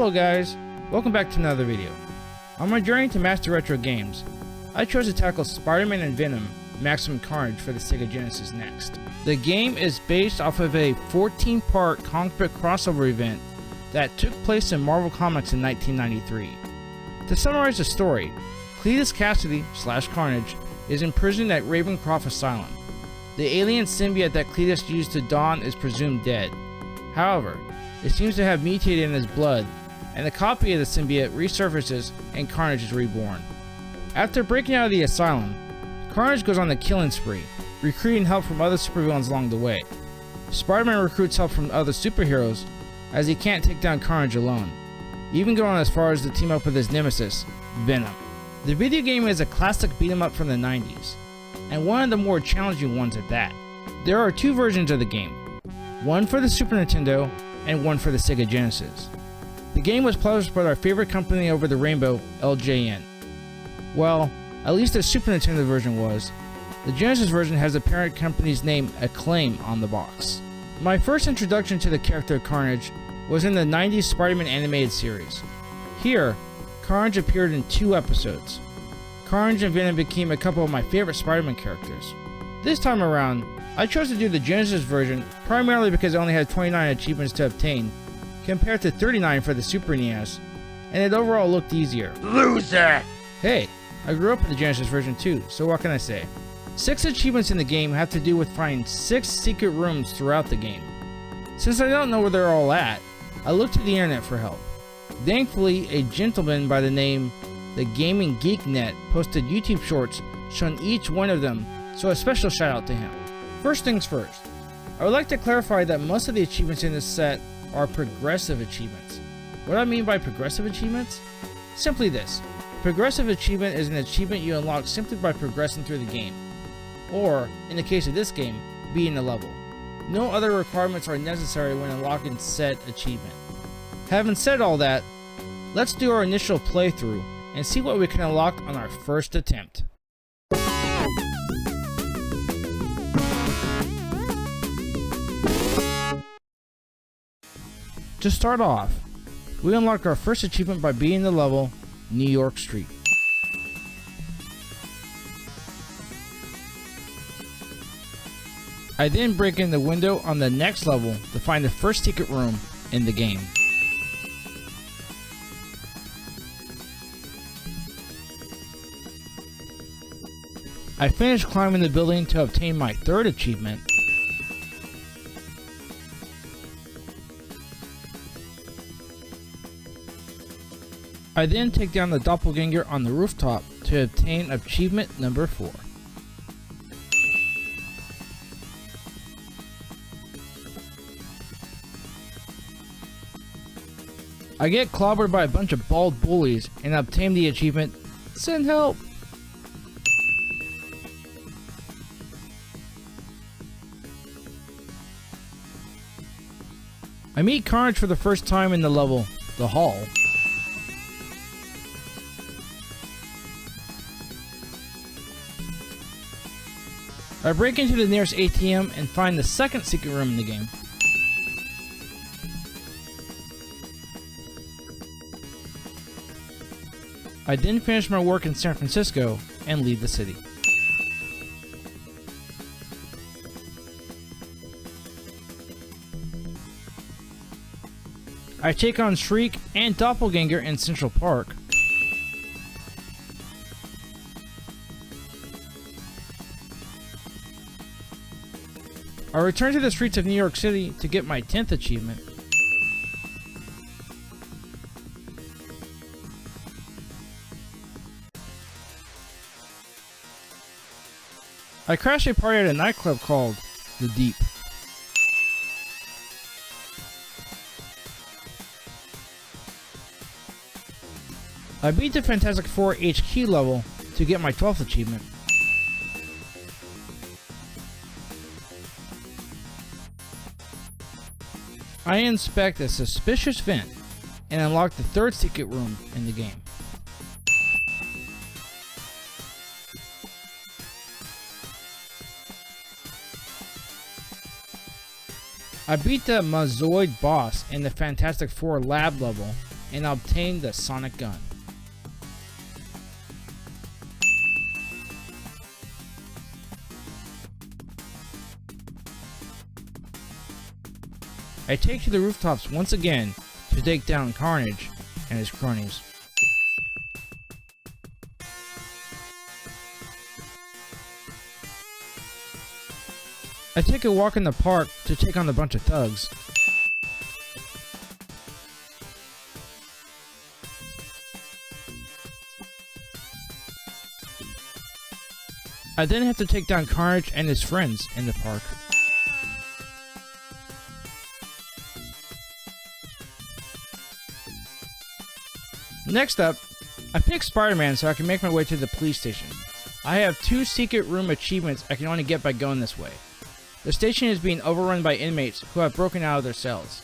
Hello guys, welcome back to another video. On my journey to master retro games, I chose to tackle Spider-Man and Venom Maximum Carnage for the Sega Genesis next. The game is based off of a 14-part comic book crossover event that took place in Marvel Comics in 1993. To summarize the story, Cletus Kasady / Carnage is imprisoned at Ravencroft Asylum. The alien symbiote that Cletus used to dawn is presumed dead. However, it seems to have mutated in his blood, and a copy of the symbiote resurfaces and Carnage is reborn. After breaking out of the asylum, Carnage goes on a killing spree, recruiting help from other supervillains along the way. Spider-Man recruits help from other superheroes, as he can't take down Carnage alone, even going as far as to team up with his nemesis, Venom. The video game is a classic beat-em-up from the 90s, and one of the more challenging ones at that. There are two versions of the game, one for the Super Nintendo and one for the Sega Genesis. The game was published by our favorite company over the rainbow, LJN. Well, at least the Super Nintendo version was. The Genesis version has the parent company's name, Acclaim, on the box. My first introduction to the character Carnage was in the 90s Spider-Man animated series. Here, Carnage appeared in 2 episodes. Carnage and Venom became a couple of my favorite Spider-Man characters. This time around, I chose to do the Genesis version primarily because it only had 29 achievements to obtain, compared to 39 for the Super NES, and it overall looked easier. Loser! Hey, I grew up with the Genesis version too, so what can I say? 6 achievements in the game have to do with finding 6 secret rooms throughout the game. Since I don't know where they're all at, I looked to the internet for help. Thankfully, a gentleman by the name The Gaming Geek Net posted YouTube shorts showing each one of them, so a special shout out to him. First things first, I would like to clarify that most of the achievements in this set are progressive achievements. What I mean by progressive achievements? Simply this. Progressive achievement is an achievement you unlock simply by progressing through the game, or, in the case of this game, beating a level. No other requirements are necessary when unlocking said achievement. Having said all that, let's do our initial playthrough and see what we can unlock on our first attempt. To start off, we unlock our first achievement by beating the level New York Street. I then break in the window on the next level to find the first secret room in the game. I finish climbing the building to obtain my third achievement. I then take down the doppelganger on the rooftop to obtain achievement number 4. I get clobbered by a bunch of bald bullies and obtain the achievement, Send Help! I meet Carnage for the first time in the level, The Hall. I break into the nearest ATM and find the second secret room in the game. I then finish my work in San Francisco and leave the city. I take on Shriek and Doppelganger in Central Park. I return to the streets of New York City to get my 10th achievement. I crash a party at a nightclub called The Deep. I beat the Fantastic Four HQ level to get my 12th achievement. I inspect a suspicious vent and unlock the third secret room in the game. I beat the Mazoid boss in the Fantastic Four lab level and obtain the sonic gun. I take to the rooftops once again to take down Carnage and his cronies. I take a walk in the park to take on a bunch of thugs. I then have to take down Carnage and his friends in the park. Next up, I pick Spider-Man so I can make my way to the police station. I have 2 secret room achievements I can only get by going this way. The station is being overrun by inmates who have broken out of their cells.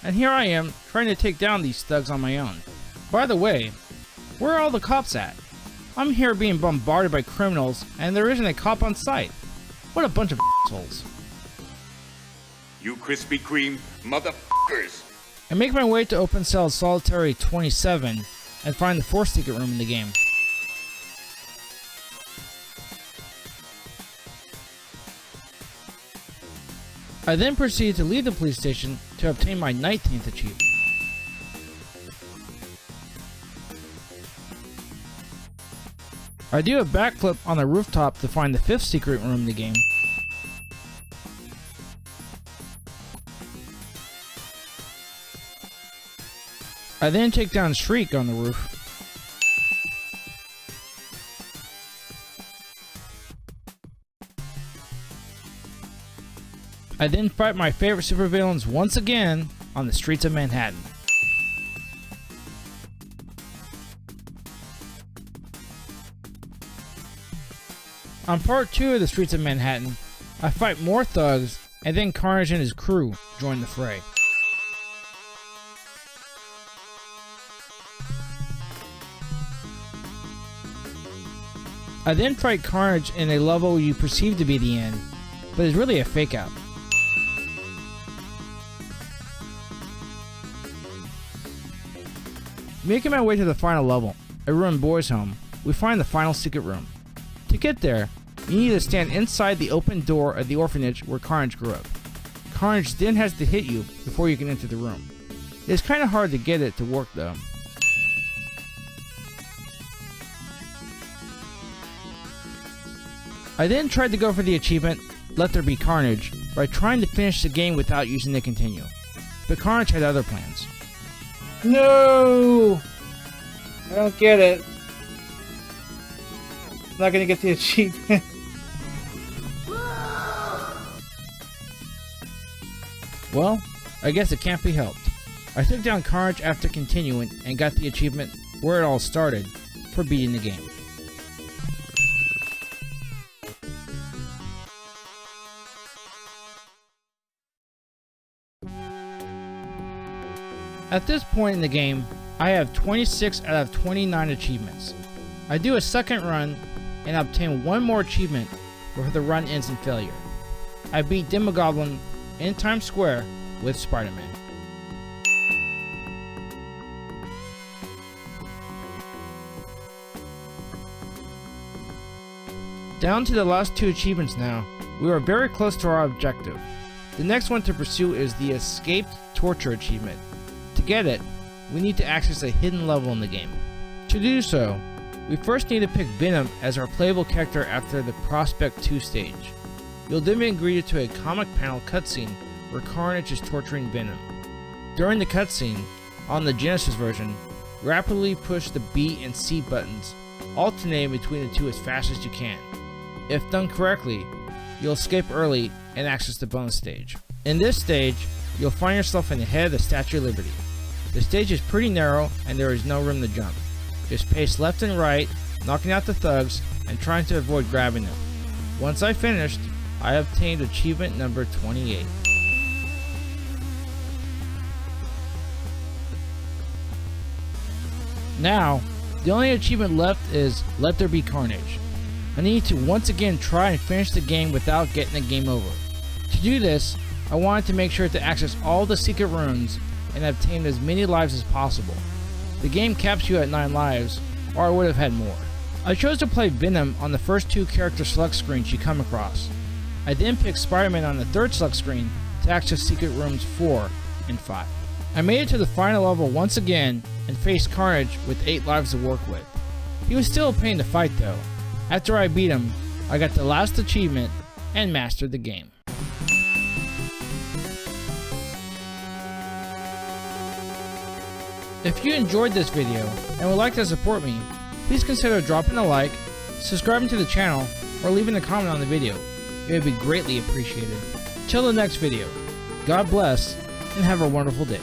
And here I am, trying to take down these thugs on my own. By the way, where are all the cops at? I'm here being bombarded by criminals, and there isn't a cop on site. What a bunch of assholes. You Krispy Kreme motherfuckers! I make my way to open cell solitary 27 and find the 4th secret room in the game. I then proceed to leave the police station to obtain my 19th achievement. I do a backflip on the rooftop to find the 5th secret room in the game. I then take down Shriek on the roof. I then fight my favorite supervillains once again on the streets of Manhattan. On part 2 of the streets of Manhattan, I fight more thugs, and then Carnage and his crew join the fray. I then fight Carnage in a level you perceive to be the end, but is really a fake out. Making my way to the final level, a ruined boys' home, we find the final secret room. To get there, you need to stand inside the open door of the orphanage where Carnage grew up. Carnage then has to hit you before you can enter the room. It's kinda hard to get it to work though. I then tried to go for the achievement, Let There Be Carnage, by trying to finish the game without using the continue. But Carnage had other plans. No! I don't get it. I'm not gonna get the achievement. Well, I guess it can't be helped. I took down Carnage after continuing and got the achievement where it all started for beating the game. At this point in the game, I have 26 out of 29 achievements. I do a second run and obtain one more achievement before the run ends in failure. I beat Demogoblin in Times Square with Spider-Man. Down to the last 2 achievements now. We are very close to our objective. The next one to pursue is the Escaped Torture achievement. To get it, we need to access a hidden level in the game. To do so, we first need to pick Venom as our playable character after the Prospect 2 stage. You'll then be greeted to a comic panel cutscene where Carnage is torturing Venom. During the cutscene, on the Genesis version, rapidly push the B and C buttons, alternating between the 2 as fast as you can. If done correctly, you'll escape early and access the bonus stage. In this stage, you'll find yourself in the head of the Statue of Liberty. The stage is pretty narrow and there is no room to jump. Just pace left and right, knocking out the thugs and trying to avoid grabbing them. Once I finished, I obtained achievement number 28. Now, the only achievement left is Let There Be Carnage. I need to once again try and finish the game without getting a game over. To do this, I wanted to make sure to access all the secret rooms and obtain as many lives as possible. the game caps you at 9 lives, or I would have had more. I chose to play Venom on the first 2 character select screens you come across. I then picked Spider-Man on the 3rd select screen to access secret rooms 4 and 5. I made it to the final level once again and faced Carnage with 8 lives to work with. He was still a pain to fight though. After I beat him, I got the last achievement and mastered the game. If you enjoyed this video and would like to support me, please consider dropping a like, subscribing to the channel, or leaving a comment on the video. It would be greatly appreciated. Till the next video, God bless and have a wonderful day.